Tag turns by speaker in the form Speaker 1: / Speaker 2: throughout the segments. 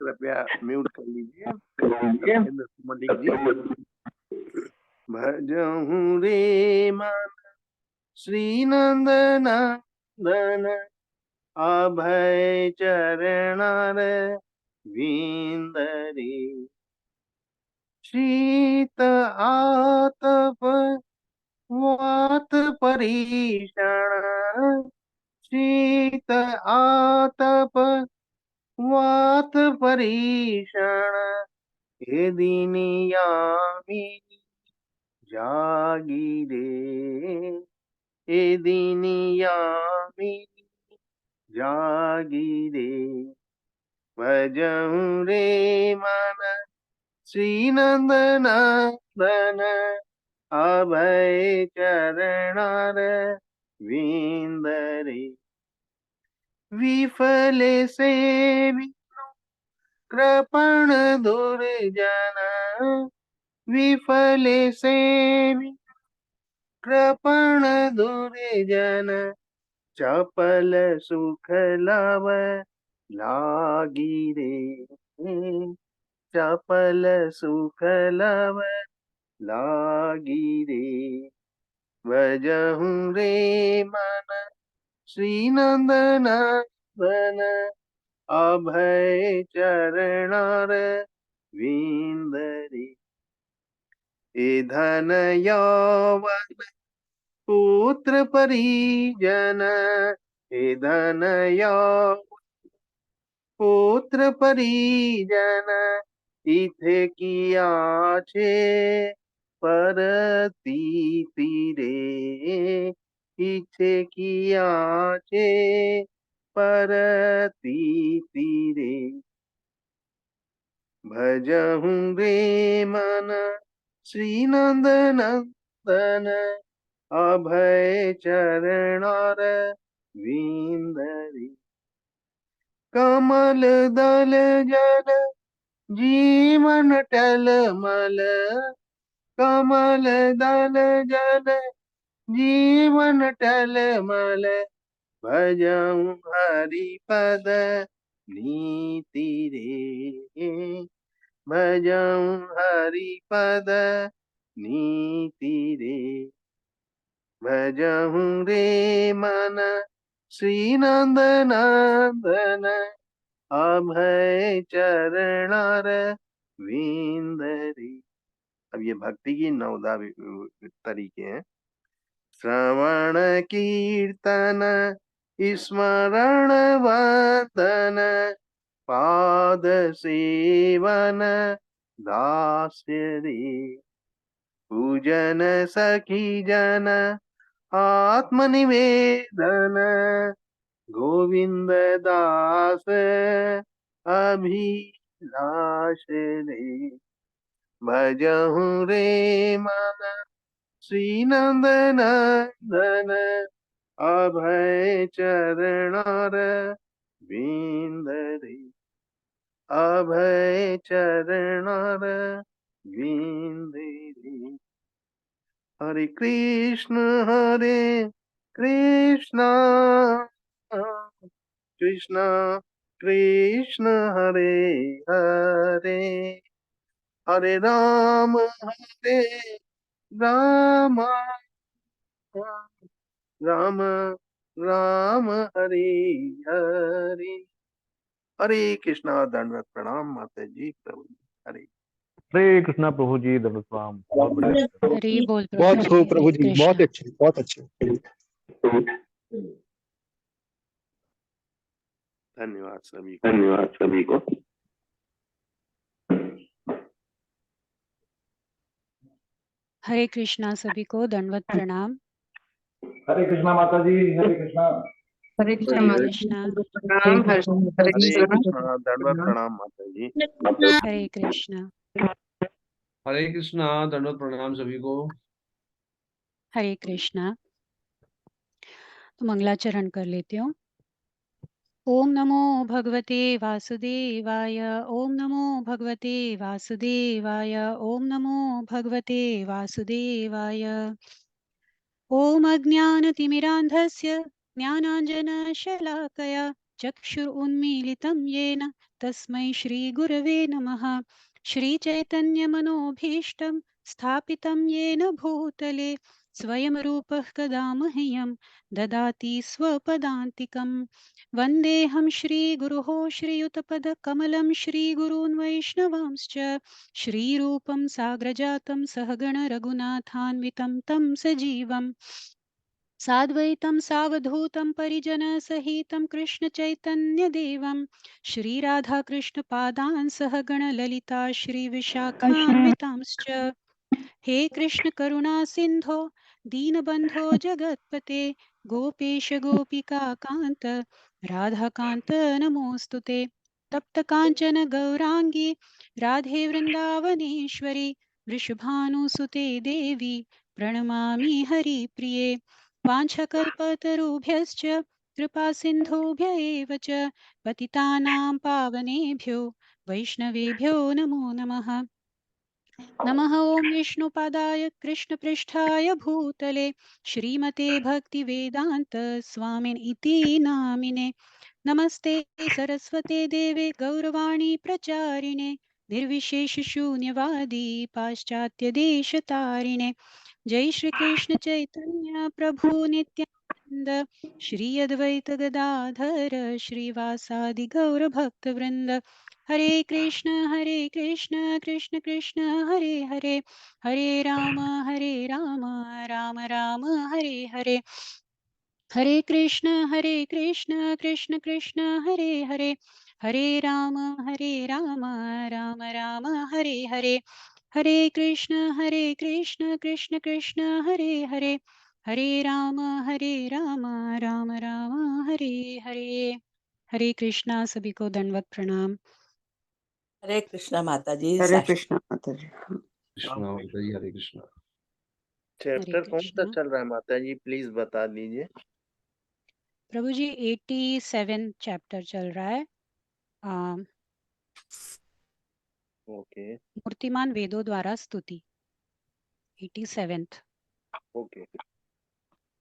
Speaker 1: कृपया म्यूट कर लीजिए सत्येंद्र मलिक जी। भजहूँ रे मन श्री नंद नंदन अभय चरण विंदरे शीत आतप वात परीक्षण शीत आतप वात परीक्षण हे दीनियामी जागीरे हे दीनियामी जागीरे भजहूँ रे मन श्री नंद नंदन अभय चरण विंदरे विफल से कृपण दुर्जन विफल से कृपण दुर्जन चपल सुख लव लागी रे चपल सुख लव लागी रे भजहूँ रे मन श्री नंद नंदन अभय चरण विंदरे ए धन यौवन पुत्र परिजन हे धन यौवन पुत्र परिजन इथे किया छे परती तीरे इथे किया छे परती तीरे भजहूँ रे मन श्री नंद नंदन अभय चरण विंदरे कमल दल जल जीवन टलमल कमल दल जल जीवन टलमल भजहूँ हरि पद नीति रे भजहूँ हरि पद नीति रे भजहूँ रे मन श्री नंद नंदन अभय चरण विंदरे। अब ये भक्ति की 9 तरीके हैं। श्रवण कीर्तन स्मरण वंदन पाद सेवन दास्य रे पूजन सखी जन आत्मनिवेदन गोविंद दास अभिलाष रे भजहूँ रे मन श्री नंद नंदन अभय चरण विंदरे अभय चरण विंदरे हरे कृष्ण कृष्ण कृष्ण हरे हरे हरे राम राम राम हरे हरे हरे कृष्णा। दंडवत प्रणाम माता जी प्रभु जी। हरे
Speaker 2: हरे कृष्णा प्रभु जी, दंडवत प्रणाम। बहुत बढ़िया,
Speaker 3: हरि बोल
Speaker 4: बहुत खूब प्रभु जी,
Speaker 3: कृष्ण।
Speaker 4: बहुत अच्छे, बहुत अच्छे।
Speaker 1: धन्यवाद सभी को।
Speaker 5: धन्यवाद सभी को।
Speaker 3: हरे कृष्णा सभी को, दंडवत प्रणाम।
Speaker 2: हरे कृष्णा माता जी, हरे कृष्णा।
Speaker 6: हरे कृष्णा
Speaker 3: हरे
Speaker 6: माता
Speaker 3: कृष्णा।
Speaker 6: प्रणाम। हरे
Speaker 1: हरे कृष्णा दंडवत प्रणाम माता जी।
Speaker 3: हरे कृष्णा।
Speaker 7: हरे कृष्णा दंडवत प्रणाम सभी को।
Speaker 3: हरे कृष्णा। तो मंगलाचरण कर लेती हूँ। ओम नमो भगवते वासुदेवाय ओम नमो भगवते वासुदेवाय ओम नमो भगवते वासुदेवाय ओम अज्ञानतिमिरान्धस्य ज्ञानाञ्जनशलाकया चक्षुरुन्मीलितं येन तस्मै श्रीगुरवे नमः। श्रीचैतन्यमनोभीष्टं स्थापितं येन भूतले स्वयं रूपः कदा मह्यं ददाति स्वपदान्तिकम्। वन्देऽहं श्रीगुरोः श्रीयुतपदकमलं श्रीगुरून् वैष्णवांश्च श्रीरूपं साग्रजातं सहगण रघुनाथान्वितं तं सजीवम् साद्वैतं सावधूतं परिजनसहितं कृष्णचैतन्यदेवं श्रीराधाकृष्णपादान् सहगण ललिता श्रीविशाखान्वितांश्च हे कृष्ण करुणा सिन्धो दीनबन्धो जगत्पते गोपेश गोपिका कान्त राधाकान्त नमोऽस्तुते। तप्त काञ्चन गौराङ्गी राधे वृन्दावनेश्वरी वृषभानुसुते देवी प्रणमामि हरिप्रिये। वाञ्छकल्पतरुभ्यश्च कृपा सिन्धुभ्य एव च पतितानां पावनेभ्यो वैष्णवेभ्यो नमो नमः। नमः ॐ विष्णुपादाय कृष्णपृष्ठाय भूतले श्रीमते भक्तिवेदान्त स्वामिन् इति नामिने। नमस्ते सरस्वते देवे गौरवाणी प्रचारिणे निर्विशेषशून्यवादी पाश्चात्यदेशतारिणे। जय श्री कृष्ण चैतन्य प्रभु नित्यानंद श्री अद्वैत गदाधर श्रीवासादि गौर भक्त वृंद। हरे कृष्ण कृष्ण कृष्ण हरे हरे हरे राम राम राम हरे हरे। हरे कृष्ण कृष्ण कृष्ण हरे हरे हरे राम राम राम हरे हरे। हरे कृष्ण कृष्ण कृष्ण हरे हरे हरे राम राम राम हरे हरे। हरे कृष्णा, सभी को दंडवत प्रणाम।
Speaker 4: हरे कृष्णा माता जी।
Speaker 6: हरे कृष्णा माता जी।
Speaker 7: कृष्णा माता जी, हरे कृष्णा।
Speaker 1: चैप्टर कौन सा
Speaker 3: कृष्णा।
Speaker 1: चल रहा है माता जी, प्लीज बता दीजिए।
Speaker 3: प्रभु जी 87 चैप्टर चल रहा है।
Speaker 1: ओके
Speaker 3: मूर्तिमान वेदों द्वारा स्तुति 87th।
Speaker 1: ओके।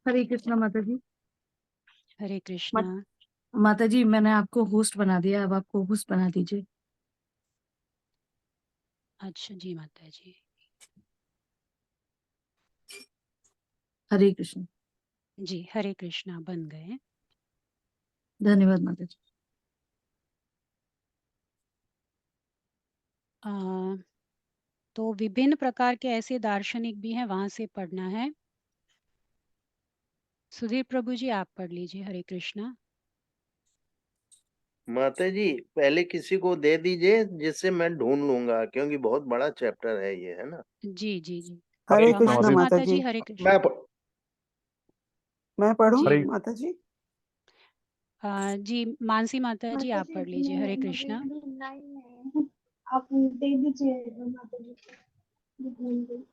Speaker 6: हरे कृष्णा माता जी।
Speaker 3: हरे कृष्णा।
Speaker 6: माता जी मैंने आपको होस्ट बना दिया, अब आपको होस्ट बना दीजिए।
Speaker 3: अच्छा जी माता जी।
Speaker 6: हरे कृष्ण।
Speaker 3: जी हरे कृष्णा, बन गए।
Speaker 6: धन्यवाद माता जी।
Speaker 3: तो विभिन्न प्रकार के ऐसे दार्शनिक भी हैं, वहां से पढ़ना है। सुधीर प्रभु जी आप पढ़ लीजिए। हरे कृष्णा।
Speaker 1: माता जी पहले किसी को दे दीजिए जिससे मैं ढूंढ लूंगा, क्योंकि बहुत बड़ा चैप्टर है ये, है ना।
Speaker 3: जी जी जी।
Speaker 2: हरे
Speaker 6: कृष्णा
Speaker 3: मानसी
Speaker 6: माता
Speaker 3: माता जी।
Speaker 6: जी।
Speaker 3: हरे कृष्णा।
Speaker 6: मैं पढ़ूं
Speaker 3: जी
Speaker 6: माता जी?
Speaker 3: जी मानसी माता जी
Speaker 5: माता
Speaker 3: आप
Speaker 5: जी
Speaker 3: पढ़ लीजिए। हरे
Speaker 5: मुझे
Speaker 3: कृष्णा।
Speaker 5: ढूंढना ही है, आप दे दीजिए माता जी को, ढूंढ लो।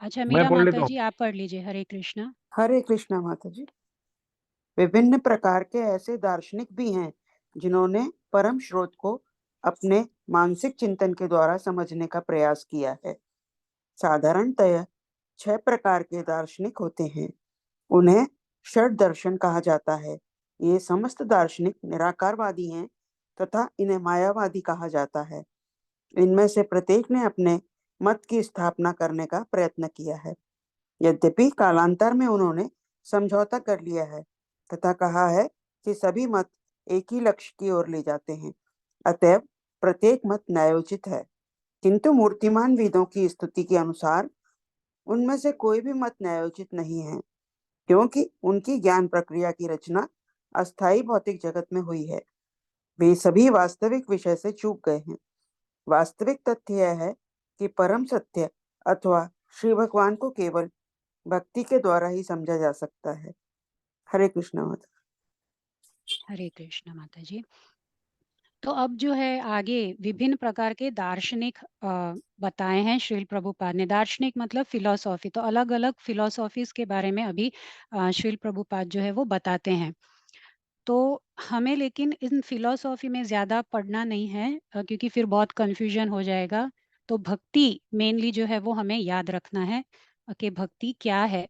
Speaker 3: अच्छा
Speaker 2: मैं
Speaker 3: मीरा
Speaker 2: पढ़
Speaker 3: माता
Speaker 2: लेता हूँ।
Speaker 3: जी आप पढ़ लीजिए। हरे कृष्णा।
Speaker 6: हरे कृष्णा माता जी। विभिन्न प्रकार के ऐसे दार्शनिक भी हैं जिन्होंने परम स्रोत को अपने मानसिक चिंतन के द्वारा समझने का प्रयास किया है। साधारणतः 6 प्रकार के दार्शनिक होते हैं। उन्हें षड दर्शन कहा जाता है। ये समस्त दार्शनिक निराकारवादी हैं तथा इन्हें मायावादी कहा जाता है। इनमें से प्रत्येक ने अपने मत की स्थापना करने का प्रयत्न किया है। यद्यपि कालांतर में उन्होंने समझौता कर लिया है तथा कहा है कि सभी मत एक ही लक्ष्य की ओर ले जाते हैं, अतएव प्रत्येक मत न्यायोचित है। किंतु मूर्तिमान वेदों की स्तुति के अनुसार उनमें से कोई भी मत न्यायोचित नहीं है, क्योंकि उनकी ज्ञान प्रक्रिया की रचना अस्थायी भौतिक जगत में हुई है। वे सभी वास्तविक विषय से चूक गए हैं। वास्तविक तथ्य यह है कि परम सत्य अथवा श्री भगवान को केवल भक्ति के द्वारा ही समझा जा सकता है। हरे कृष्णा माता।
Speaker 3: हरे कृष्णा माता जी। तो अब जो है आगे विभिन्न प्रकार के दार्शनिक बताए हैं श्रील प्रभुपाद ने। दार्शनिक मतलब फिलॉसॉफी, तो अलग अलग फिलॉसॉफीज के बारे में अभी श्रील प्रभुपाद जो है वो बताते हैं। तो हमें लेकिन इन फिलॉसॉफी में ज्यादा पढ़ना नहीं है क्योंकि फिर बहुत कंफ्यूजन हो जाएगा। तो भक्ति मेनली जो है वो हमें याद रखना है कि भक्ति क्या है,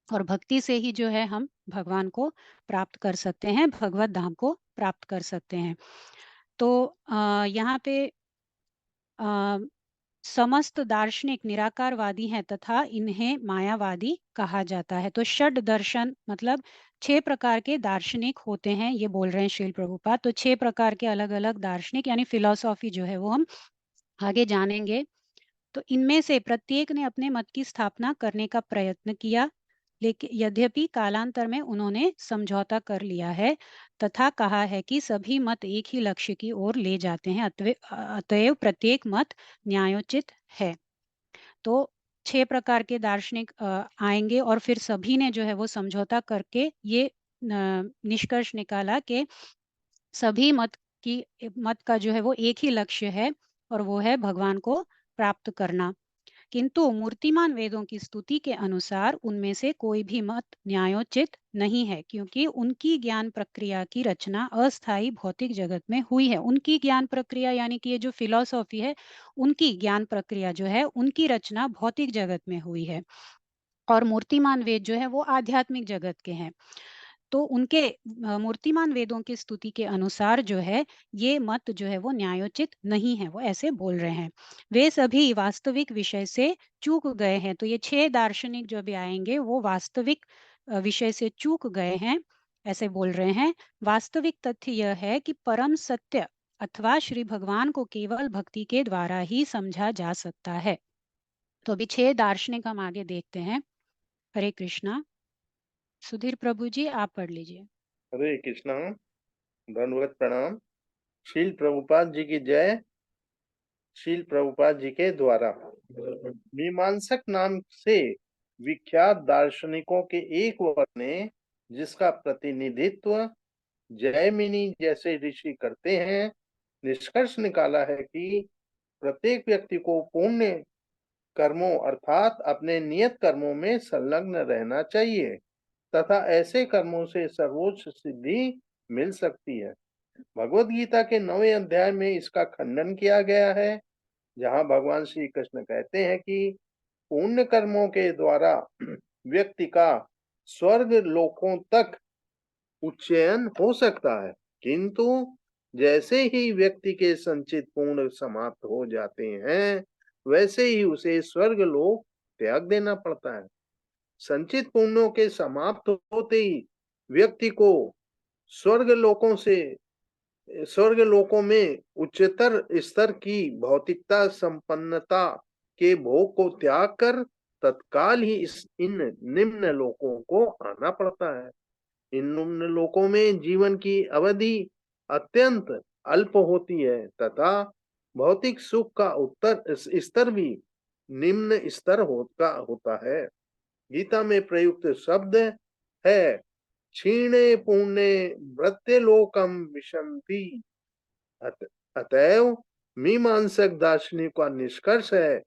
Speaker 3: और भक्ति से ही जो है हम भगवान को प्राप्त कर सकते हैं, भगवत धाम को प्राप्त कर सकते हैं। तो यहाँ पे समस्त दार्शनिक निराकारवादी हैं तथा इन्हें मायावादी कहा जाता है। तो षड दर्शन मतलब 6 प्रकार के दार्शनिक होते हैं, ये बोल रहे हैं श्रील प्रभुपाद। तो 6 प्रकार के अलग-अलग दार्शनिक यानी फिलॉसफी जो है वो हम आगे जानेंगे। तो इनमें से प्रत्येक ने अपने मत की स्थापना करने का प्रयत्न किया, लेकिन यद्यपि कालांतर में उन्होंने समझौता कर लिया है तथा कहा है कि सभी मत एक ही लक्ष्य की ओर ले जाते हैं, अतएव प्रत्येक मत न्यायोचित है। तो 6 प्रकार के दार्शनिक आएंगे और फिर सभी ने जो है वो समझौता करके ये निष्कर्ष निकाला कि सभी मत का जो है वो एक ही लक्ष्य है और वो है भगवान को प्राप्त करना। किंतु मूर्तिमान वेदों की स्तुति के अनुसार उनमें से कोई भी मत न्यायोचित नहीं है, क्योंकि उनकी ज्ञान प्रक्रिया की रचना अस्थायी भौतिक जगत में हुई है। उनकी ज्ञान प्रक्रिया यानी कि ये जो फिलॉसफी है, उनकी ज्ञान प्रक्रिया जो है उनकी रचना भौतिक जगत में हुई है और मूर्तिमान वेद जो है वो आध्यात्मिक जगत के हैं। तो उनके मूर्तिमान वेदों की स्तुति के अनुसार जो है ये मत जो है वो न्यायोचित नहीं है, वो ऐसे बोल रहे हैं। वे सभी वास्तविक विषय से चूक गए हैं। तो ये 6 दार्शनिक जो भी आएंगे वो वास्तविक विषय से चूक गए हैं, ऐसे बोल रहे हैं। वास्तविक तथ्य यह है कि परम सत्य अथवा श्री भगवान को केवल भक्ति के द्वारा ही समझा जा सकता है। तो अभी 6 दार्शनिक हम आगे देखते हैं। हरे कृष्णा। सुधीर प्रभु जी आप पढ़ लीजिए।
Speaker 1: हरे कृष्णा, धन्यवाद, प्रणाम। शील प्रभुपाद जी की जय। शील प्रभुपाद जी के द्वारा मीमांसक नाम से विख्यात दार्शनिकों के एक वर्ग ने, जिसका प्रतिनिधित्व जैमिनी जैसे ऋषि करते हैं, निष्कर्ष निकाला है कि प्रत्येक व्यक्ति को पुण्य कर्मों अर्थात अपने नियत कर्मों में संलग्न रहना चाहिए तथा ऐसे कर्मों से सर्वोच्च सिद्धि मिल सकती है। भगवत गीता के 9वें अध्याय में इसका खंडन किया गया है, जहां भगवान श्री कृष्ण कहते हैं कि पुण्य कर्मों के द्वारा व्यक्ति का स्वर्ग लोकों तक उच्चयन हो सकता है, किंतु जैसे ही व्यक्ति के संचित पुण्य समाप्त हो जाते हैं, वैसे ही उसे स्वर्ग लोक त्याग देना पड़ता है। संचित पुण्यों के समाप्त होते ही व्यक्ति को स्वर्ग लोकों में उच्चतर स्तर की भौतिकता संपन्नता के भोग को त्याग कर तत्काल ही इन निम्न लोकों को आना पड़ता है। इन निम्न लोकों में जीवन की अवधि अत्यंत अल्प होती है तथा भौतिक सुख का उत्तर स्तर भी निम्न स्तर होता है। गीता में प्रयुक्त शब्द है क्षीणे पुण्य मृत्युलोकम विशंति। अतएव मीमांसक दार्शनिक का निष्कर्ष है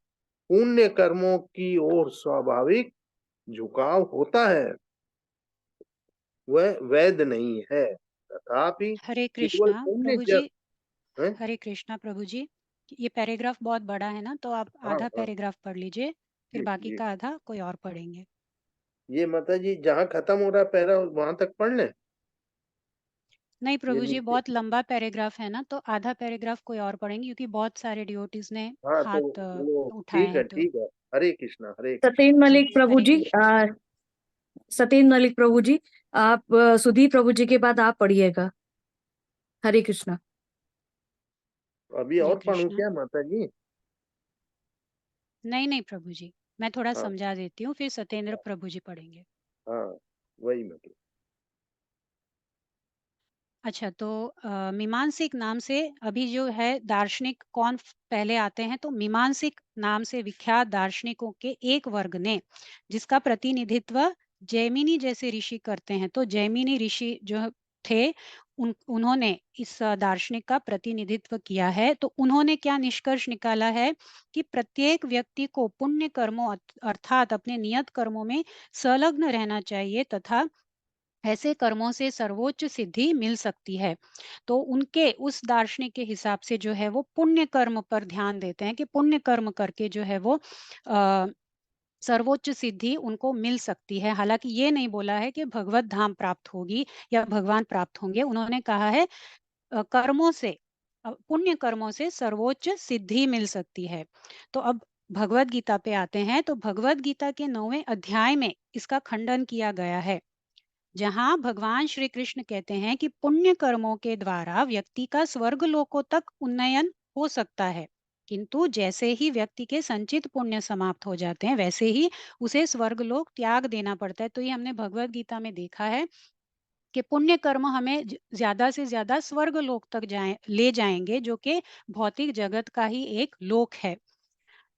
Speaker 1: पुण्य कर्मों की ओर स्वाभाविक झुकाव होता है, वह वैध नहीं है। तथापि
Speaker 3: हरे
Speaker 1: केवल
Speaker 3: कृष्णा
Speaker 1: पुण्य
Speaker 3: प्रभु जी।
Speaker 1: है?
Speaker 3: हरे कृष्णा प्रभु जी, ये पैराग्राफ बहुत बड़ा है ना, तो आप
Speaker 1: हाँ
Speaker 3: आधा
Speaker 1: हाँ,
Speaker 3: पैराग्राफ पढ़ लीजिए, फिर
Speaker 1: जी
Speaker 3: बाकी
Speaker 1: जी।
Speaker 3: का आधा कोई और पढ़ेंगे।
Speaker 1: ये माता जी जहाँ खत्म हो रहा है पैरा वहां तक पढ़ लें।
Speaker 3: नहीं
Speaker 1: ये
Speaker 3: प्रभु जी,
Speaker 1: नीचे,
Speaker 3: बहुत लंबा पैराग्राफ है ना, तो आधा पैराग्राफ कोई और पढ़ेंगे, क्योंकि बहुत सारे डिवोटीज ने
Speaker 1: हाँ तो
Speaker 3: हाथ
Speaker 1: वो
Speaker 3: उठाए हैं। तो
Speaker 1: ठीक है। हरे कृष्णा, हरे
Speaker 8: सतीन
Speaker 3: जी
Speaker 8: मलिक प्रभु
Speaker 3: हरे
Speaker 8: जी,
Speaker 3: कृष्णा।
Speaker 8: सतीन मलिक प्रभु जी, आप सुधीर प्रभु जी के बाद आप पढ़िएगा। हरे कृष्णा।
Speaker 1: अभी
Speaker 3: हरे
Speaker 1: और पढ़ूं
Speaker 3: कृष्णा।
Speaker 1: क्या माता जी?
Speaker 3: नहीं नहीं प्रभु जी, मैं थोड़ा
Speaker 1: हाँ
Speaker 3: समझा देती हूँ, फिर सत्येंद्र प्रभु जी पढ़ेंगे।
Speaker 1: हाँ, वही मतलब।
Speaker 3: अच्छा, तो मीमांसिक नाम से अभी जो है दार्शनिक कौन पहले आते हैं, तो मीमांसिक नाम से विख्यात दार्शनिकों के एक वर्ग ने, जिसका प्रतिनिधित्व जैमिनी जैसे ऋषि करते हैं। तो जैमिनी ऋषि जो थे उन्होंने इस दार्शनिक का प्रतिनिधित्व किया है। तो उन्होंने क्या निष्कर्ष निकाला है कि प्रत्येक व्यक्ति को पुण्य कर्मों अर्थात अपने नियत कर्मों में संलग्न रहना चाहिए तथा ऐसे कर्मों से सर्वोच्च सिद्धि मिल सकती है। तो उनके उस दार्शनिक के हिसाब से जो है वो पुण्य कर्म पर ध्यान देते हैं कि पुण्य कर्म करके जो है वो सर्वोच्च सिद्धि उनको मिल सकती है। हालांकि ये नहीं बोला है कि भगवत धाम प्राप्त होगी या भगवान प्राप्त होंगे। उन्होंने कहा है कर्मों से, पुण्य कर्मों से सर्वोच्च सिद्धि मिल सकती है। तो अब भगवत गीता पे आते हैं। तो भगवत गीता के 9वें अध्याय में इसका खंडन किया गया है, जहां भगवान श्री कृष्ण कहते हैं कि पुण्य कर्मों के द्वारा व्यक्ति का स्वर्ग लोकों तक उन्नयन हो सकता है, किंतु जैसे ही व्यक्ति के संचित पुण्य समाप्त हो जाते हैं वैसे ही उसे स्वर्ग लोक त्याग देना पड़ता है। तो ये हमने भगवत गीता में देखा है कि पुण्य कर्म हमें ज्यादा से ज्यादा स्वर्ग लोक तक ले जाएंगे, जो कि भौतिक जगत का ही एक लोक है।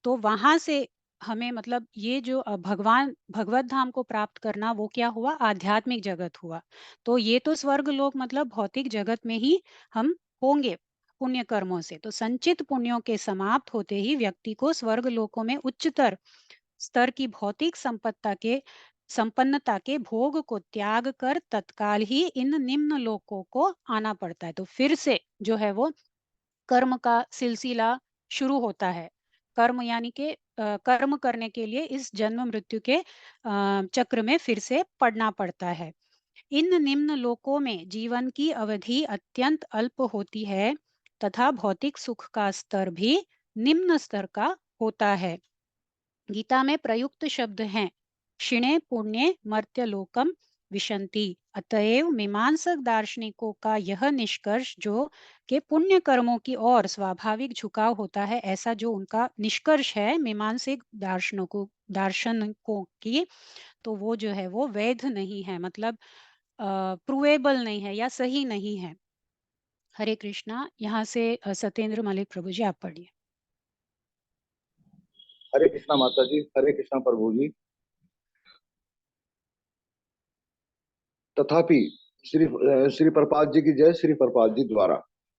Speaker 3: तो वहां से हमें मतलब ये जो भगवान भगवत धाम को प्राप्त करना, वो क्या हुआ, आध्यात्मिक जगत हुआ। तो ये तो स्वर्ग लोक मतलब भौतिक जगत में ही हम होंगे पुण्य कर्मों से। तो संचित पुण्यों के समाप्त होते ही व्यक्ति को स्वर्ग लोकों में उच्चतर स्तर की भौतिक संपन्नता के भोग को त्याग कर तत्काल ही इन निम्न लोकों को आना पड़ता है। तो फिर से जो है वो कर्म का सिलसिला शुरू होता है। कर्म यानी कि कर्म करने के लिए इस जन्म मृत्यु के चक्र में फिर से पड़ना पड़ता है। इन निम्न लोकों में जीवन की अवधि अत्यंत अल्प होती है तथा भौतिक सुख का स्तर भी निम्न स्तर का होता है। गीता में प्रयुक्त शब्द हैं क्षिणे पुण्य मर्त्यलोकम विशंति। अतएव मीमांसक दार्शनिकों का यह निष्कर्ष जो कि पुण्य कर्मों की ओर स्वाभाविक झुकाव होता है, ऐसा जो उनका निष्कर्ष है मीमांसिक दार्शनिकों की, तो वो जो है वो वैध नहीं है, मतलब प्रूवेबल नहीं है या सही नहीं है। हरे कृष्णा। यहाँ से सत्येंद्र मलिक प्रभु जी, आप पढ़िए।
Speaker 9: हरे कृष्णा माता जी, हरे कृष्णा प्रभु जी। तथापि श्री प्रपाद जी की जय, श्री प्रपाद जी द्वारा।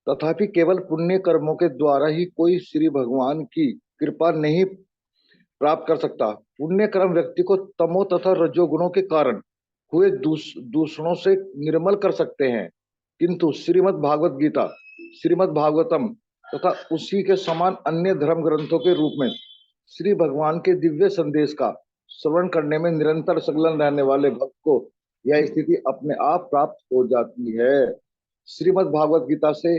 Speaker 9: तथापि केवल पुण्य कर्मों के द्वारा ही कोई श्री भगवान की कृपा नहीं प्राप्त कर सकता। पुण्य कर्म व्यक्ति को तमो तथा रजोगुणों के कारण हुए दूषणों से निर्मल कर सकते हैं, किंतु श्रीमद् भागवत गीता, श्रीमद् भागवतम तथा उसी के समान अन्य धर्म ग्रंथों के रूप में श्री भगवान के दिव्य संदेश का श्रवण करने में निरंतर संलग्न रहने वाले भक्त को यह स्थिति अपने आप प्राप्त हो जाती है। श्रीमद् भागवत गीता से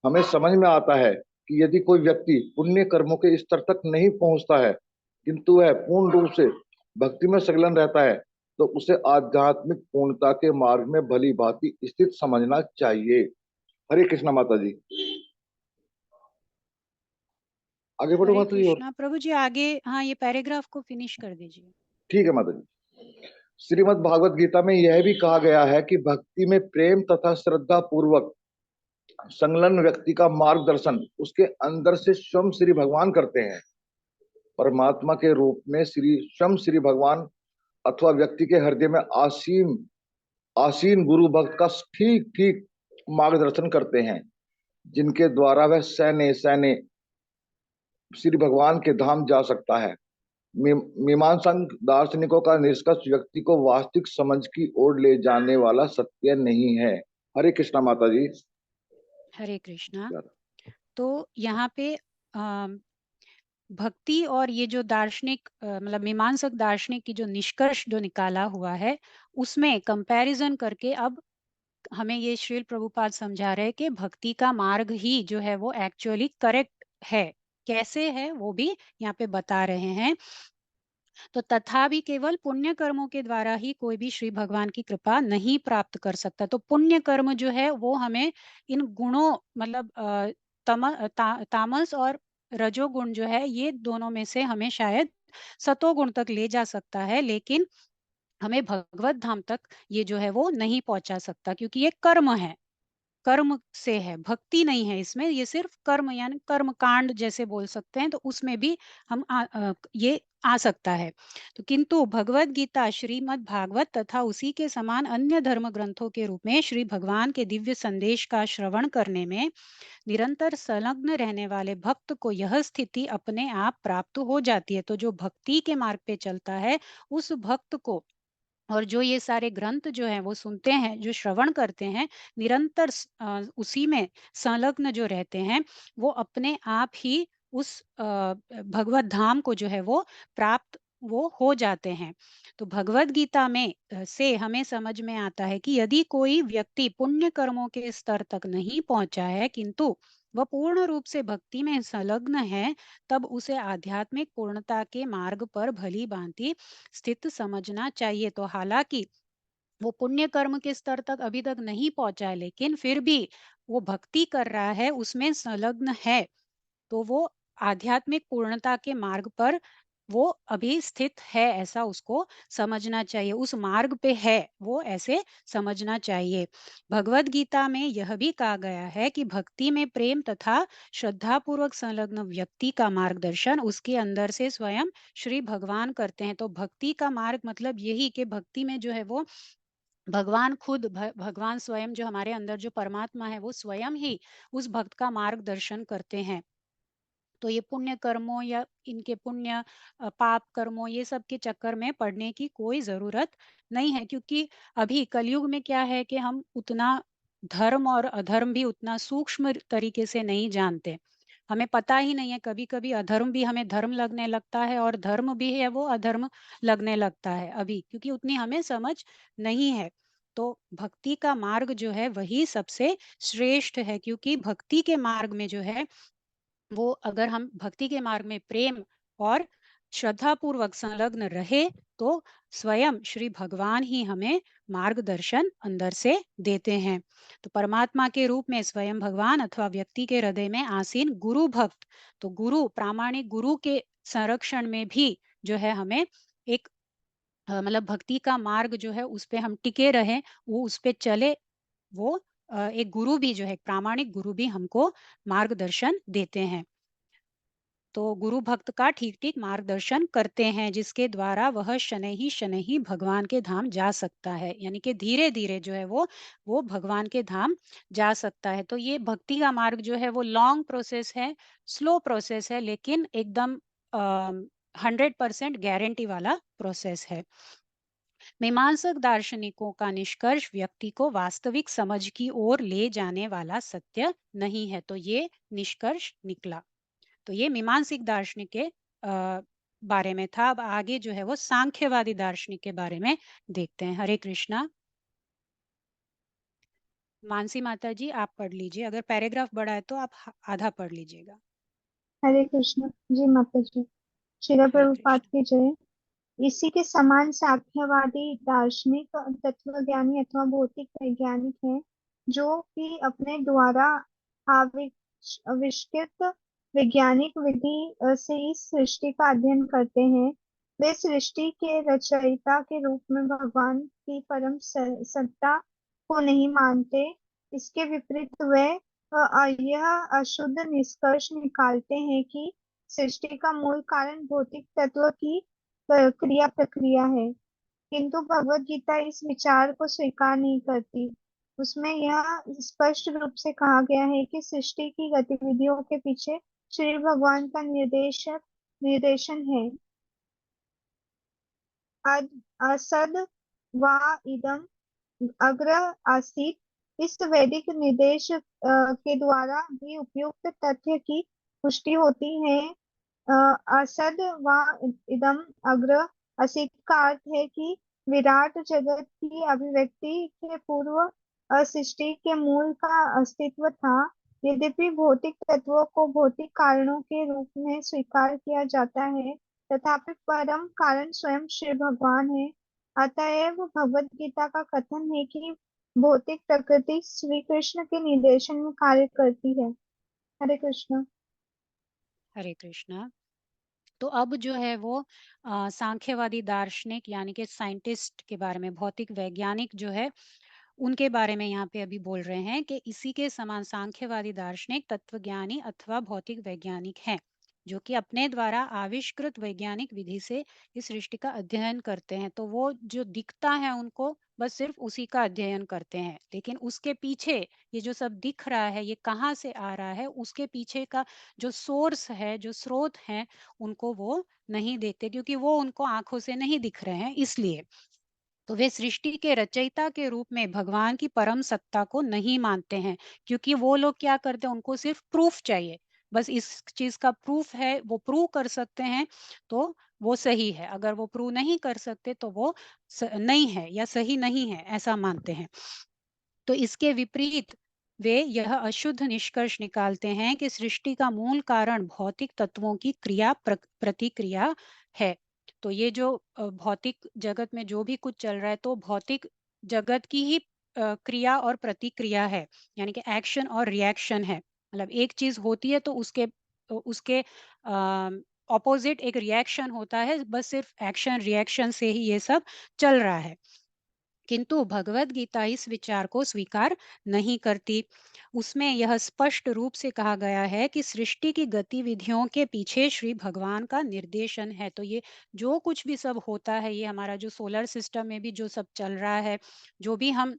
Speaker 9: हमें समझ में आता है कि यदि कोई व्यक्ति पुण्य कर्मों के स्तर तक नहीं पहुंचता है, किंतु वह पूर्ण रूप से भक्ति में संलग्न रहता है, तो उसे आध्यात्मिक पूर्णता के मार्ग में भली भांति स्थित समझना चाहिए। हरे कृष्णा माता जी। आगे बढ़ो
Speaker 3: हरे
Speaker 9: माता जी। और
Speaker 3: कृष्णा प्रभु जी, आगे हाँ ये पैराग्राफ को फिनिश कर दीजिए।
Speaker 9: ठीक है माता जी। श्रीमद् भागवत गीता में यह भी कहा गया है कि भक्ति में प्रेम तथा श्रद्धा पूर्वक संलग्न व्यक्ति का मार्गदर्शन उसके अंदर से स्वयं श्री भगवान करते हैं। परमात्मा के रूप में स्वयं श्री भगवान अथवा व्यक्ति के हृदय में आसीन गुरु भक्त का ठीक ठीक मार्गदर्शन करते हैं, जिनके द्वारा वह सैने सैने श्री भगवान के धाम जा सकता है। मीमांसक दार्शनिकों का निष्कर्ष व्यक्ति को वास्तविक समझ की ओर ले जाने वाला सत्य नहीं है। हरे कृष्णा माता जी।
Speaker 3: हरे कृष्णा। तो यहाँ पे भक्ति और ये जो दार्शनिक मतलब मीमांसक दार्शनिक की जो निष्कर्ष जो निकाला हुआ है, उसमें कंपैरिजन करके अब हमें ये श्रील प्रभुपाद समझा रहे हैं कि भक्ति का मार्ग ही जो है वो एक्चुअली करेक्ट है। कैसे है वो भी यहाँ पे बता रहे हैं। तो तथा भी केवल पुण्य कर्मों के द्वारा ही कोई भी श्री भगवान की कृपा नहीं प्राप्त कर सकता। तो पुण्य कर्म जो है वो हमें इन गुणों मतलब तामस और रजोगुण जो है, ये दोनों में से हमें शायद सतोगुण तक ले जा सकता है, लेकिन हमें भगवत धाम तक ये जो है वो नहीं पहुंचा सकता, क्योंकि ये कर्म है, कर्म से है, भक्ति नहीं है इसमें। ये सिर्फ कर्म यानी कर्म कांड जैसे बोल सकते हैं, तो उसमें भी हम ये आ सकता है। तो किंतु भगवत गीता, श्रीमद् भागवत तथा उसी के समान अन्य धर्म ग्रंथों के रूप में श्री भगवान के दिव्य संदेश का श्रवण करने में निरंतर संलग्न रहने वाले भक्त को यह स्थिति अपने आप प्राप्त हो जाती है। तो जो भक्ति के मार्ग पे चलता है उस भक्त को, और जो ये सारे ग्रंथ जो हैं वो सुनते हैं, जो श्रवण करते हैं, निरंतर उसी में संलग्न जो रहते हैं, वो अपने आप ही उस भगवत धाम को जो है वो प्राप्त वो हो जाते हैं। तो भगवत गीता में से हमें समझ में आता है कि यदि कोई व्यक्ति पुण्य कर्मों के स्तर तक नहीं पहुंचा है किंतु वह पूर्ण रूप से भक्ति में संलग्न है, तब उसे आध्यात्मिक पूर्णता के मार्ग पर भली भांति स्थित समझना चाहिए। तो हालांकि वो पुण्य कर्म के स्तर तक अभी तक नहीं पहुंचा है, लेकिन फिर भी वो भक्ति कर रहा है, उसमें संलग्न है, तो वो आध्यात्मिक पूर्णता के मार्ग पर वो अभी स्थित है, ऐसा उसको समझना चाहिए, उस मार्ग पे है वो, ऐसे समझना चाहिए। भगवत गीता में यह भी कहा गया है कि भक्ति में प्रेम तथा श्रद्धा पूर्वक संलग्न व्यक्ति का मार्गदर्शन उसके अंदर से स्वयं श्री भगवान करते हैं। तो भक्ति का मार्ग मतलब यही कि भक्ति में जो है वो भगवान खुद भगवान स्वयं, जो हमारे अंदर जो परमात्मा है, वो स्वयं ही उस भक्त का मार्गदर्शन करते हैं। तो ये पुण्य कर्मों या इनके पुण्य पाप कर्मों ये सब के चक्कर में पड़ने की कोई जरूरत नहीं है, क्योंकि अभी कलयुग में क्या है कि हम उतना धर्म और अधर्म भी उतना सूक्ष्म तरीके से नहीं जानते। हमें पता ही नहीं है, कभी कभी अधर्म भी हमें धर्म लगने लगता है और धर्म भी है वो अधर्म लगने लगता है अभी, क्योंकि उतनी हमें समझ नहीं है। तो भक्ति का मार्ग जो है वही सबसे श्रेष्ठ है, क्योंकि भक्ति के मार्ग में जो है वो, अगर हम भक्ति के मार्ग में प्रेम और श्रद्धा पूर्वक संलग्न रहे, तो स्वयं श्री भगवान ही हमें मार्गदर्शन अंदर से देते हैं। तो परमात्मा के रूप में स्वयं भगवान अथवा व्यक्ति के हृदय में आसीन गुरु भक्त, तो गुरु, प्रामाणिक गुरु के संरक्षण में भी जो है हमें एक मतलब भक्ति का मार्ग जो है उस पे हम टिके रहें, वो उस पे चले, वो एक गुरु भी जो है, एक प्रामाणिक गुरु भी हमको मार्गदर्शन देते हैं। तो गुरु भक्त का ठीक ठीक मार्गदर्शन करते हैं, जिसके द्वारा वह शनै ही भगवान के धाम जा सकता है, यानी कि धीरे धीरे जो है वो भगवान के धाम जा सकता है। तो ये भक्ति का मार्ग जो है वो लॉन्ग प्रोसेस है, स्लो प्रोसेस है, लेकिन एकदम 100% गारंटी वाला प्रोसेस है। मीमांसक दार्शनिकों का निष्कर्ष व्यक्ति को वास्तविक समझ की ओर ले जाने वाला सत्य नहीं है। तो ये निष्कर्ष निकला। तो ये मीमांसिक दार्शनिक के बारे में था। अब आगे जो है वो सांख्यवादी दार्शनिक के बारे में देखते हैं। हरे कृष्णा। मानसी माता जी आप पढ़ लीजिए, अगर पैराग्राफ बड़ा है तो आप आधा पढ़ लीजिएगा।
Speaker 5: हरे कृष्ण जी माता जी। श्रील
Speaker 3: हरे
Speaker 5: प्रभुपाद
Speaker 3: कृष्ण।
Speaker 5: की जय। इसी के समान सांख्यवादी दार्शनिक तत्वज्ञानी अथवा भौतिक वैज्ञानिक हैं, जो कि अपने द्वारा आविष्कृत वैज्ञानिक विधि से इस सृष्टि का अध्ययन करते हैं। वे सृष्टि के रचयिता के रूप में भगवान की परम सत्ता को नहीं मानते। इसके विपरीत वे यह अशुद्ध निष्कर्ष निकालते हैं कि सृष्टि का मूल कारण भौतिक तत्व की क्रिया प्रक्रिया है। किंतु भगवत गीता इस विचार को स्वीकार नहीं करती। उसमें यह स्पष्ट रूप से कहा गया है कि सृष्टि की गतिविधियों के पीछे श्री भगवान का निर्देशन है। असद वा इदम अग्र आसीत। इस वैदिक निर्देश के द्वारा भी उपयुक्त तथ्य की पुष्टि होती है। असद व इदम अग्र असित का अर्थ है कि विराट जगत की अभिव्यक्ति के पूर्व सृष्टि के मूल का अस्तित्व था। यद्यपि भौतिक तत्वों को भौतिक कारणों के रूप में स्वीकार किया जाता है, तथापि परम कारण स्वयं श्री भगवान है। अतएव भगवत गीता का कथन है कि भौतिक प्रकृति श्री कृष्ण के निर्देशन में कार्य करती है। हरे कृष्ण।
Speaker 3: हरे कृष्णा। तो अब जो है वो सांख्यवादी दार्शनिक यानी कि साइंटिस्ट के बारे में, भौतिक वैज्ञानिक जो है उनके बारे में यहाँ पे अभी बोल रहे हैं कि इसी के समान सांख्यवादी दार्शनिक तत्वज्ञानी अथवा भौतिक वैज्ञानिक हैं, जो कि अपने द्वारा आविष्कृत वैज्ञानिक विधि से इस सृष्टि का अध्ययन करते हैं। तो वो जो दिखता है उनको बस सिर्फ उसी का अध्ययन करते हैं, लेकिन उसके पीछे ये जो सब दिख रहा है ये कहाँ से आ रहा है, उसके पीछे का जो सोर्स है, जो स्रोत है, उनको वो नहीं देखते, क्योंकि वो उनको आंखों से नहीं दिख रहे हैं। इसलिए तो वे सृष्टि के रचयिता के रूप में भगवान की परम सत्ता को नहीं मानते हैं, क्योंकि वो लोग क्या करते हैं, उनको सिर्फ प्रूफ चाहिए। बस इस चीज का प्रूफ है, वो प्रूव कर सकते हैं तो वो सही है, अगर वो प्रूव नहीं कर सकते तो वो नहीं है या सही नहीं है, ऐसा मानते हैं। तो इसके विपरीत वे यह अशुद्ध निष्कर्ष निकालते हैं कि सृष्टि का मूल कारण भौतिक तत्वों की क्रिया प्रतिक्रिया है। तो ये जो भौतिक जगत में जो भी कुछ चल रहा है तो भौतिक जगत की ही क्रिया और प्रतिक्रिया है, यानी कि एक्शन और रिएक्शन है। मतलब एक चीज होती है तो उसके ऑपोजिट एक रिएक्शन होता है, बस सिर्फ एक्शन रिएक्शन से ही ये सब चल रहा है। किंतु भगवत गीता इस विचार को स्वीकार नहीं करती। उसमें यह स्पष्ट रूप से कहा गया है कि सृष्टि की गतिविधियों के पीछे श्री भगवान का निर्देशन है। तो ये जो कुछ भी सब होता है, ये हमारा जो सोलर सिस्टम में भी जो सब चल रहा है, जो भी हम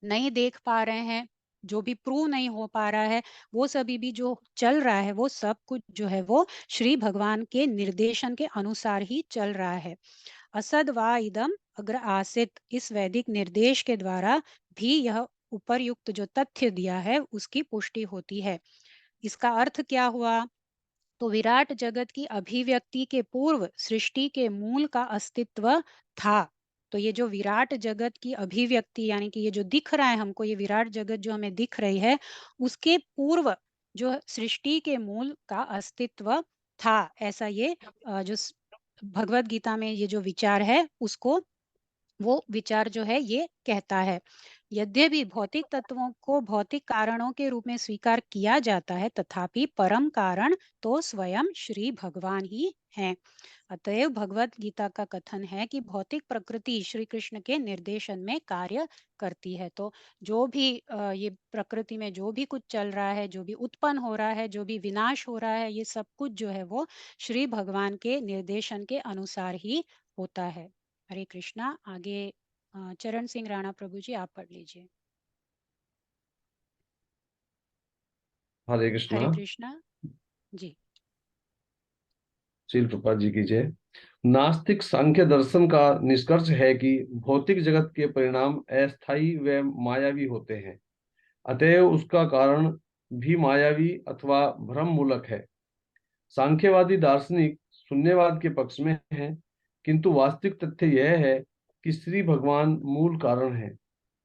Speaker 3: नहीं देख पा रहे हैं, जो भी प्रूव नहीं हो पा रहा है, वो सभी भी जो चल रहा है, वो सब कुछ जो है वो श्री भगवान के निर्देशन के अनुसार ही चल रहा है। असद वा इदम अग्र आसित, इस वैदिक निर्देश के द्वारा भी यह उपर्युक्त जो तथ्य दिया है उसकी पुष्टि होती है। इसका अर्थ क्या हुआ? तो विराट जगत की अभिव्यक्ति के पूर्व सृष्टि के मूल का अस्तित्व था। तो ये जो विराट जगत की अभिव्यक्ति, यानी कि ये जो दिख रहा है हमको, ये विराट जगत जो हमें दिख रही है, उसके पूर्व जो सृष्टि के मूल का अस्तित्व था। ऐसा ये जो भगवत गीता में ये जो विचार है उसको, वो विचार जो है ये कहता है। यद्यपि भौतिक तत्वों को भौतिक कारणों के रूप में स्वीकार किया जाता है, तथापि परम कारण तो स्वयं श्री भगवान ही हैं। अतएव भगवत गीता का कथन है कि भौतिक प्रकृति श्री कृष्ण के निर्देशन में कार्य करती है। तो जो भी ये प्रकृति में जो भी कुछ चल रहा है, जो भी उत्पन्न हो रहा है, जो भी विनाश हो रहा है, ये सब कुछ जो है वो श्री भगवान के निर्देशन के अनुसार ही होता है। हरे कृष्णा। आगे चरण सिंह राणा प्रभु जी, आप पढ़ लीजिए।
Speaker 7: हरे कृष्णा।
Speaker 3: हरे कृष्णा जी।
Speaker 7: श्रील प्रभुपाद जी की जय। नास्तिक सांख्य दर्शन का निष्कर्ष है कि भौतिक जगत के परिणाम अस्थायी व मायावी होते हैं, अतएव उसका कारण भी मायावी अथवा भ्रम मूलक है। सांख्यवादी दार्शनिक शून्यवाद के पक्ष में है, किंतु वास्तविक तथ्य यह है कि श्री भगवान मूल कारण है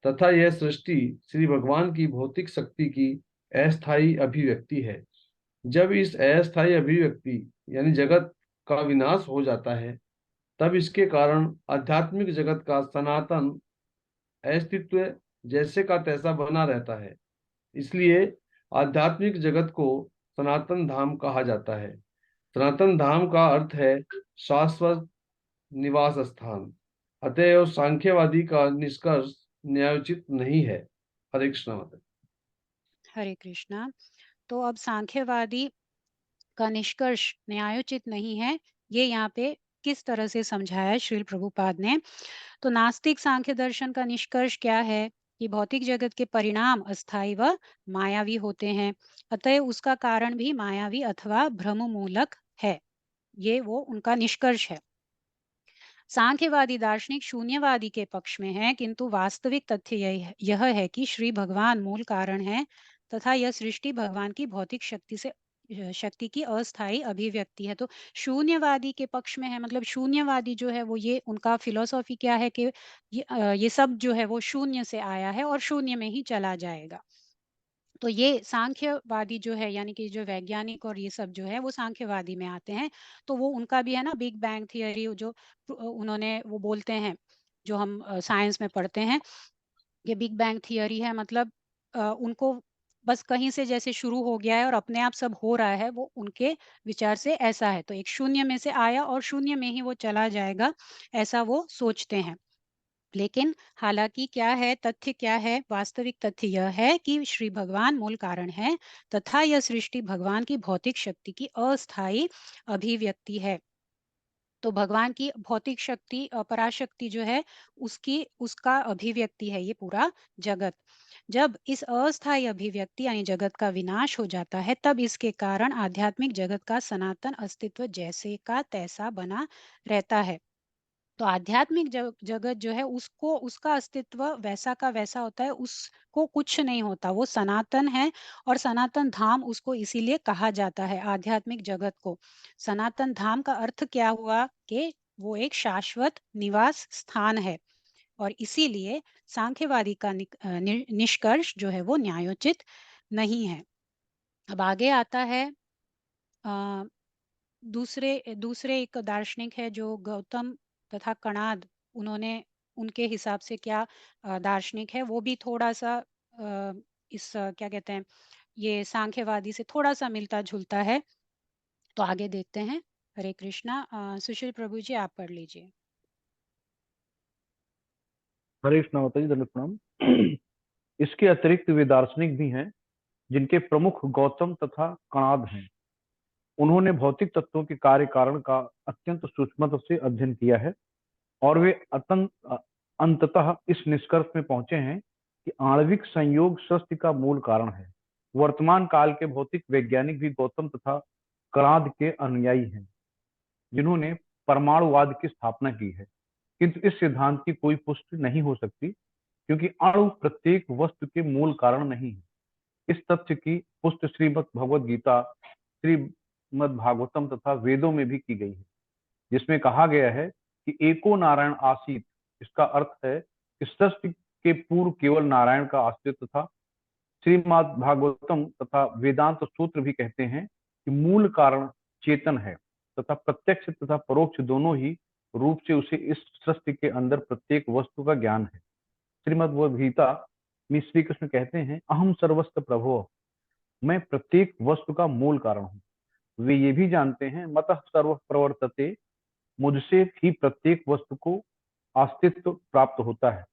Speaker 7: तथा यह सृष्टि श्री भगवान की भौतिक शक्ति की अस्थायी अभिव्यक्ति है। जब इस अस्थायी अभिव्यक्ति यानी जगत का विनाश हो जाता है, तब इसके कारण आध्यात्मिक जगत का सनातन अस्तित्व जैसे का तैसा बना रहता है। इसलिए आध्यात्मिक जगत को सनातन धाम कहा जाता है। सनातन धाम का अर्थ है शाश्वत निवास स्थान। अतएव सांख्यवादी का निष्कर्ष न्यायोचित नहीं है। हरे कृष्ण माता।
Speaker 3: हरे कृष्णा। तो अब सांख्यवादी का निष्कर्ष न्यायोचित नहीं है, ये यहाँ पे किस तरह से समझाया है श्रील प्रभुपाद ने। तो नास्तिक सांख्य दर्शन का निष्कर्ष क्या है कि भौतिक जगत के परिणाम अस्थायी व मायावी होते हैं, अतः उसका कारण भी मायावी अथवा भ्रम मूलक है। ये वो उनका निष्कर्ष है। सांख्यवादी दार्शनिक शून्यवादी के पक्ष में है, किंतु वास्तविक तथ्य यह है कि श्री भगवान मूल कारण है तथा यह सृष्टि भगवान की भौतिक शक्ति की अस्थायी अभिव्यक्ति है। तो शून्यवादी के पक्ष में है, मतलब शून्यवादी जो है वो, ये उनका फिलोसॉफी क्या है कि ये सब जो है वो शून्य से आया है और शून्य में ही चला जाएगा। तो ये सांख्यवादी जो है, यानी कि जो वैज्ञानिक और ये सब जो है वो सांख्यवादी में आते हैं। तो वो उनका भी है ना बिग बैंग थियरी, जो उन्होंने वो बोलते हैं, जो हम साइंस में पढ़ते हैं, ये बिग बैंग थियरी है। मतलब उनको बस कहीं से जैसे शुरू हो गया है और अपने आप सब हो रहा है, वो उनके विचार से ऐसा है। तो एक शून्य में से आया और शून्य में ही वो चला जाएगा, ऐसा वो सोचते हैं। लेकिन हालांकि क्या है तथ्य, क्या है वास्तविक तथ्य, यह है कि श्री भगवान मूल कारण है तथा यह सृष्टि भगवान की भौतिक शक्ति की अस्थायी अभिव्यक्ति है। तो भगवान की भौतिक शक्ति पराशक्ति जो है, उसका अभिव्यक्ति है ये पूरा जगत। जब इस अस्थायी अभिव्यक्ति यानी जगत का विनाश हो जाता है, तब इसके कारण आध्यात्मिक जगत का सनातन अस्तित्व जैसे का तैसा बना रहता है। तो आध्यात्मिक जगत जो है उसको उसका अस्तित्व वैसा का वैसा होता है, उसको कुछ नहीं होता, वो सनातन है और सनातन धाम उसको इसीलिए कहा जाता है आध्यात्मिक जगत को। सनातन धाम का अर्थ क्या हुआ कि वो एक शाश्वत निवास स्थान है और इसीलिए सांख्यवादी का निष्कर्ष जो है वो न्यायोचित नहीं है। अब आगे आता है अ, दूसरे दूसरे एक दार्शनिक है जो गौतम तथा कणाद, उन्होंने उनके हिसाब से क्या दार्शनिक है वो भी थोड़ा सा क्या कहते हैं, ये सांख्यवादी से थोड़ा सा मिलता जुलता है। तो आगे देखते हैं। हरे कृष्णा। सुशील प्रभु जी आप पढ़ लीजिए।
Speaker 2: हरे कृष्णा माता जी, दंडवत प्रणाम। इसके अतिरिक्त वे दार्शनिक भी हैं जिनके प्रमुख गौतम तथा कणाद हैं। उन्होंने भौतिक तत्वों के कार्य कारण का अत्यंत सूक्ष्मता से अध्ययन किया है और वे अंततः इस निष्कर्ष में पहुंचे हैं कि आणविक संयोग सृष्टि का मूल कारण है। वर्तमान काल के भौतिक वैज्ञानिक भी गौतम तथा कणाद के अनुयायी हैं, जिन्होंने परमाणुवाद की स्थापना की है। किंतु इस सिद्धांत की कोई पुष्टि नहीं हो सकती, क्योंकि अणु प्रत्येक वस्तु के मूल कारण नहीं है। इस तथ्य की पुष्टि श्रीमद् भगवद गीता, श्रीमद् भागवतम तथा वेदों में भी की गई है, जिसमें कहा गया है कि एको नारायण आसीत। इसका अर्थ है कि सृष्टि के पूर्व केवल नारायण का अस्तित्व था। श्रीमद् भागवतम तथा वेदांत सूत्र भी कहते हैं कि मूल कारण चेतन है तथा प्रत्यक्ष तथा परोक्ष दोनों ही रूप से उसे इस सृष्टि के अंदर प्रत्येक वस्तु का ज्ञान है। श्रीमद् भगवद गीता में श्री कृष्ण कहते हैं, अहम सर्वस्व प्रभो, मैं प्रत्येक वस्तु का मूल कारण हूँ। वे ये भी जानते हैं, मतः सर्व प्रवर्तते, मुझसे ही प्रत्येक वस्तु को अस्तित्व प्राप्त होता है।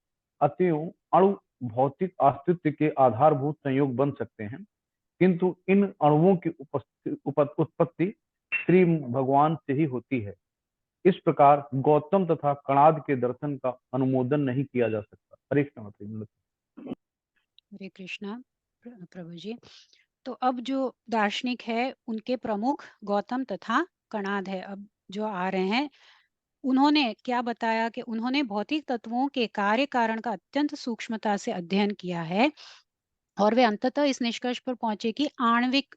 Speaker 2: अतएव अणु भौतिक अस्तित्व के आधारभूत संयोग बन सकते हैं, किंतु इन अणुओं की उत्पत्ति श्री भगवान से ही होती है। इस प्रकार गौतम तथा कणाद के दर्शन का अनुमोदन नहीं किया जा सकता। हरे कृष्ण।
Speaker 3: हरे कृष्णा प्रभु जी। तो अब जो दार्शनिक है उनके प्रमुख गौतम तथा कणाद है। अब जो आ रहे हैं उन्होंने क्या बताया कि उन्होंने भौतिक तत्वों के कार्य कारण का अत्यंत सूक्ष्मता से अध्ययन किया है और वे अंततः इस निष्कर्ष पर पहुंचे कि आणविक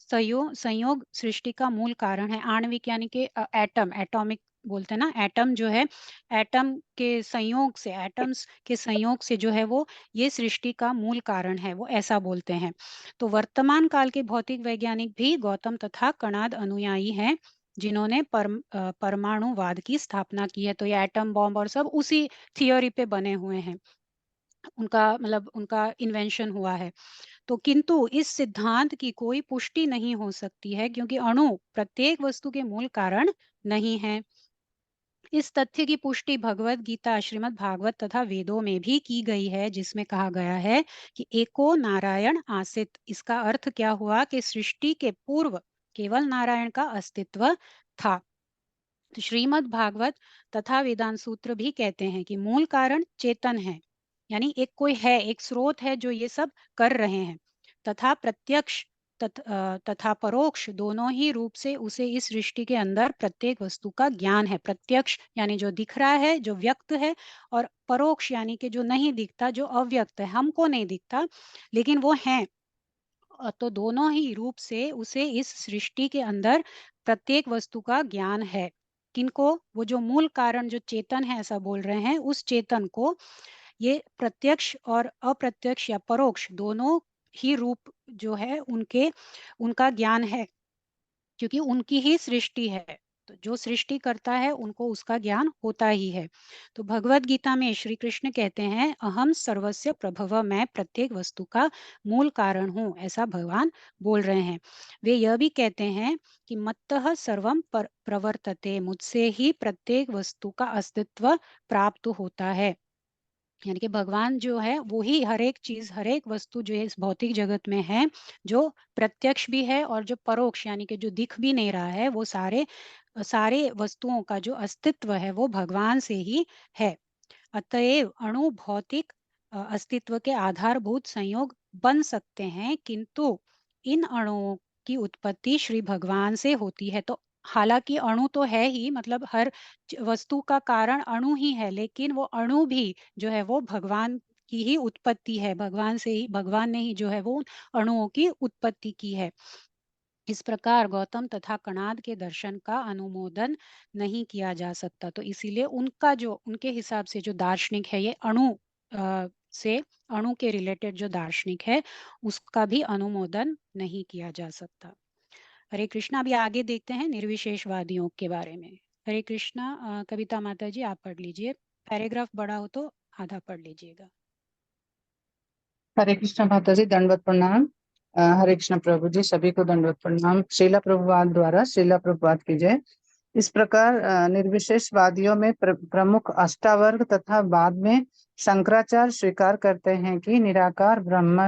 Speaker 3: संयोग सृष्टि का मूल कारण है। आणविक यानी कि एटम, एटॉमिक बोलते हैं ना, एटम जो है, एटम के संयोग से, एटम्स के संयोग से जो है वो ये सृष्टि का मूल कारण है, वो ऐसा बोलते हैं। तो वर्तमान काल के भौतिक वैज्ञानिक भी गौतम तथा कणाद अनुयायी हैं, जिन्होंने परमाणुवाद की स्थापना की है। तो ये एटम बॉम्ब और सब उसी थियोरी पे बने हुए हैं, उनका मतलब उनका इन्वेंशन हुआ है। तो किंतु इस सिद्धांत की कोई पुष्टि नहीं हो सकती है, क्योंकि अणु प्रत्येक वस्तु के मूल कारण नहीं है। इस तथ्य की पुष्टि भगवत गीता, श्रीमद् भागवत तथा वेदों में भी की गई है, जिसमें कहा गया है कि एको नारायण आसित। इसका अर्थ क्या हुआ कि सृष्टि के पूर्व केवल नारायण का अस्तित्व था। तो श्रीमद् भागवत तथा वेदांत सूत्र भी कहते हैं कि मूल कारण चेतन है, यानी एक कोई है, एक स्रोत है जो ये सब कर रहे हैं, तथा प्रत्यक्ष तथा परोक्ष दोनों ही रूप से उसे इस सृष्टि के अंदर प्रत्येक वस्तु का ज्ञान है। प्रत्यक्ष यानी जो दिख रहा है, जो व्यक्त है, और परोक्ष यानी कि जो नहीं दिखता, जो अव्यक्त है, हमको नहीं दिखता लेकिन वो है। तो दोनों ही रूप से उसे इस सृष्टि के अंदर प्रत्येक वस्तु का ज्ञान है। किनको? वो जो मूल कारण जो चेतन है ऐसा बोल रहे हैं, उस चेतन को ये प्रत्यक्ष और अप्रत्यक्ष या परोक्ष दोनों ही रूप जो है उनके उनका ज्ञान है, क्योंकि उनकी ही सृष्टि है। तो जो सृष्टि करता है उनको उसका ज्ञान होता ही है। तो भगवत गीता में श्री कृष्ण कहते हैं, अहम सर्वस्य प्रभव, मैं प्रत्येक वस्तु का मूल कारण हूँ, ऐसा भगवान बोल रहे हैं। वे यह भी कहते हैं कि मत्तः सर्वम प्रवर्तते, मुझसे ही प्रत्येक वस्तु का अस्तित्व प्राप्त होता है। यानी कि भगवान जो है वो ही हर एक चीज, हर एक वस्तु जो है इस भौतिक जगत में है, जो प्रत्यक्ष भी है और जो परोक्ष यानी कि जो दिख भी नहीं रहा है, वो सारे सारे वस्तुओं का जो अस्तित्व है वो भगवान से ही है। अतएव अणु भौतिक अस्तित्व के आधारभूत संयोग बन सकते हैं, किंतु इन अणुओं की उत्पत्ति श्री भगवान से होती है। तो हालांकि अणु तो है ही, मतलब हर वस्तु का कारण अणु ही है, लेकिन वो अणु भी जो है वो भगवान की ही उत्पत्ति है, भगवान से ही, भगवान ने ही जो है वो अणुओं की उत्पत्ति की है। इस प्रकार गौतम तथा कणाद के दर्शन का अनुमोदन नहीं किया जा सकता। तो इसीलिए उनका जो, उनके हिसाब से जो दार्शनिक है ये से अणु के रिलेटेड जो दार्शनिक है उसका भी अनुमोदन नहीं किया जा सकता। हरे कृष्णा। अभी आगे देखते हैं निर्विशेषवादियों के बारे में। हरे कृष्णा। कविता माता जी आप पढ़ लीजिए, पैराग्राफ बड़ा हो तो आधा पढ़ लीजिएगा।
Speaker 10: हरे कृष्ण माता जी, दंडवत प्रणाम। हरे कृष्ण प्रभु जी, सभी को दंडवत प्रणाम। श्रीला प्रभुपाद द्वारा श्रीला प्रभुपाद की जय। इस प्रकार निर्विशेषवादियों में प्रमुख अष्टावर्ग तथा बाद में शंकराचार्य स्वीकार करते हैं कि निराकार ब्रह्म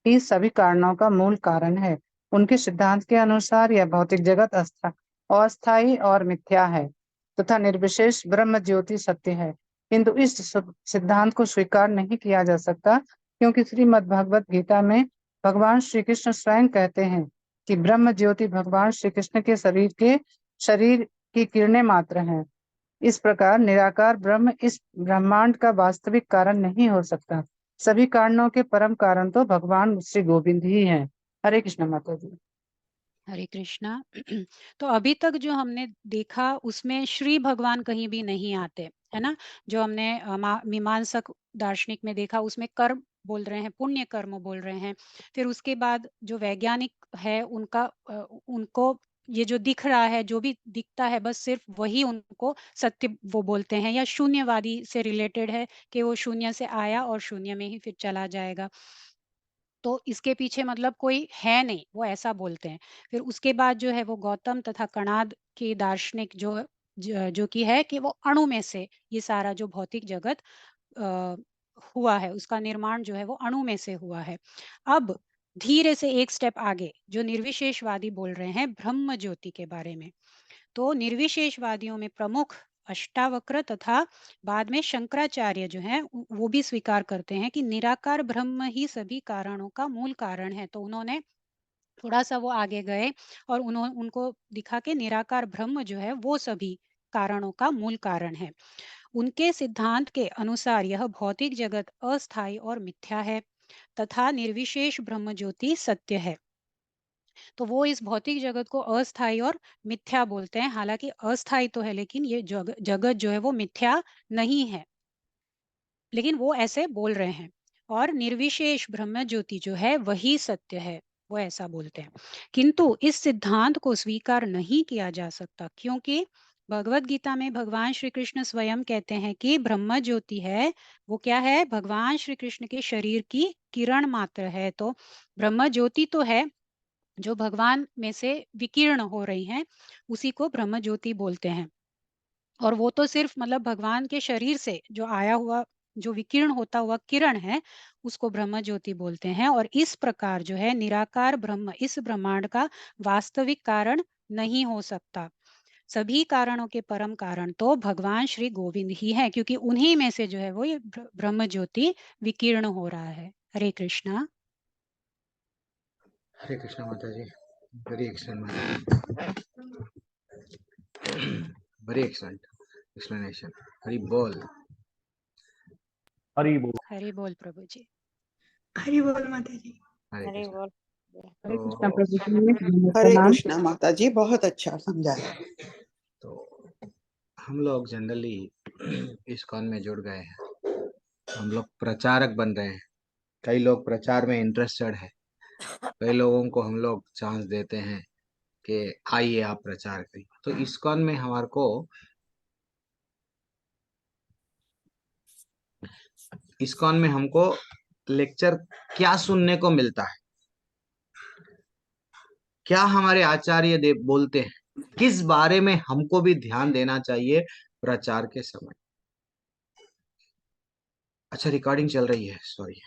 Speaker 10: ही सभी कारणों का मूल कारण है। उनके सिद्धांत के अनुसार यह भौतिक जगत अस्थायी और मिथ्या है तथा निर्विशेष ब्रह्म ज्योति सत्य है, किंतु इस सिद्धांत को स्वीकार नहीं किया जा सकता, क्योंकि श्रीमद् भगवत गीता में भगवान श्री कृष्ण स्वयं कहते हैं कि ब्रह्म ज्योति भगवान श्री कृष्ण के शरीर की किरणें मात्र हैं। इस प्रकार निराकार ब्रह्म इस ब्रह्मांड का वास्तविक कारण नहीं हो सकता। सभी कारणों के परम कारण तो भगवान श्री गोविंद ही हैं। हरे कृष्ण माता जी।
Speaker 3: हरे कृष्णा। तो अभी तक जो हमने देखा उसमें श्री भगवान कहीं भी नहीं आते, है ना। जो हमने मीमांसक दार्शनिक में देखा उसमें कर्म बोल रहे हैं, पुण्य कर्म बोल रहे हैं। फिर उसके बाद जो वैज्ञानिक है उनको ये जो दिख रहा है, जो भी दिखता है बस सिर्फ वही उनको सत्य वो बोलते हैं, या शून्यवादी से रिलेटेड है कि वो शून्य से आया और शून्य में ही फिर चला जाएगा। तो इसके पीछे मतलब कोई है नहीं, वो ऐसा बोलते हैं। फिर उसके बाद जो है वो गौतम तथा कणाद की दार्शनिक जो की है कि वो अणु में से ये सारा जो भौतिक जगत हुआ है, उसका निर्माण जो है वो अणु में से हुआ है। अब धीरे से एक स्टेप आगे जो निर्विशेषवादी बोल रहे हैं ब्रह्म ज्योति के बारे में। तो निर्विशेषवादियों में प्रमुख अष्टावक्र तथा बाद में शंकराचार्य जो हैं वो भी स्वीकार करते हैं कि निराकार ब्रह्म ही सभी कारणों का मूल कारण है। तो उन्होंने थोड़ा सा वो आगे गए और उनको दिखा के निराकार ब्रह्म जो है वो सभी कारणों का मूल कारण है। उनके सिद्धांत के अनुसार यह भौतिक जगत अस्थायी और मिथ्या है तथा निर्विशेष ब्रह्म ज्योति सत्य है। तो वो इस भौतिक जगत को अस्थायी और मिथ्या बोलते हैं। हालांकि अस्थायी तो है, लेकिन ये जगत जो है वो मिथ्या नहीं है, लेकिन वो ऐसे बोल रहे हैं। और निर्विशेष ब्रह्म ज्योति जो है वही सत्य है, वो ऐसा बोलते हैं। किंतु इस सिद्धांत को स्वीकार नहीं किया जा सकता, क्योंकि भगवत गीता में भगवान श्री कृष्ण स्वयं कहते हैं कि ब्रह्म ज्योति है वो क्या है, भगवान श्री कृष्ण के शरीर की किरण मात्र है। तो ब्रह्म ज्योति तो है जो भगवान में से विकीर्ण हो रही हैं, उसी को ब्रह्म ज्योति बोलते हैं। और वो तो सिर्फ मतलब भगवान के शरीर से जो आया हुआ जो विकीर्ण होता हुआ किरण है उसको ब्रह्म ज्योति बोलते हैं। और इस प्रकार जो है निराकार ब्रह्म इस ब्रह्मांड का वास्तविक कारण नहीं हो सकता। सभी कारणों के परम कारण तो भगवान श्री गोविंद ही है, क्योंकि उन्हीं में से जो है वो ये ब्रह्म ज्योति विकीर्ण हो रहा है। हरे कृष्णा।
Speaker 11: हरे कृष्णा माता जी, very excellent very excellent explanation. Hari बोल।
Speaker 2: हरि बोल।
Speaker 3: हरि बोल प्रभु जी।
Speaker 12: हरि बोल माता जी।
Speaker 11: हरे कृष्णा।
Speaker 10: हरे
Speaker 11: तो
Speaker 10: कृष्ण प्रभु जी,
Speaker 6: हरे
Speaker 10: प्रणाम।
Speaker 6: कृष्णा माता जी, बहुत अच्छा समझाया।
Speaker 11: तो हम लोग जनरली इस्कॉन में जुड़ गए हैं, हम लोग प्रचारक बन रहे हैं। कई लोग प्रचार में इंटरेस्टेड है, कई लोगों को हम लोग चांस देते हैं कि आइए आप प्रचार करिए। तो इस्कॉन में हमारे को इस्कॉन में हमको लेक्चर क्या सुनने को मिलता है, क्या हमारे आचार्य देव बोलते हैं, किस बारे में हमको भी ध्यान देना चाहिए प्रचार के समय। अच्छा रिकॉर्डिंग चल रही है, सॉरी।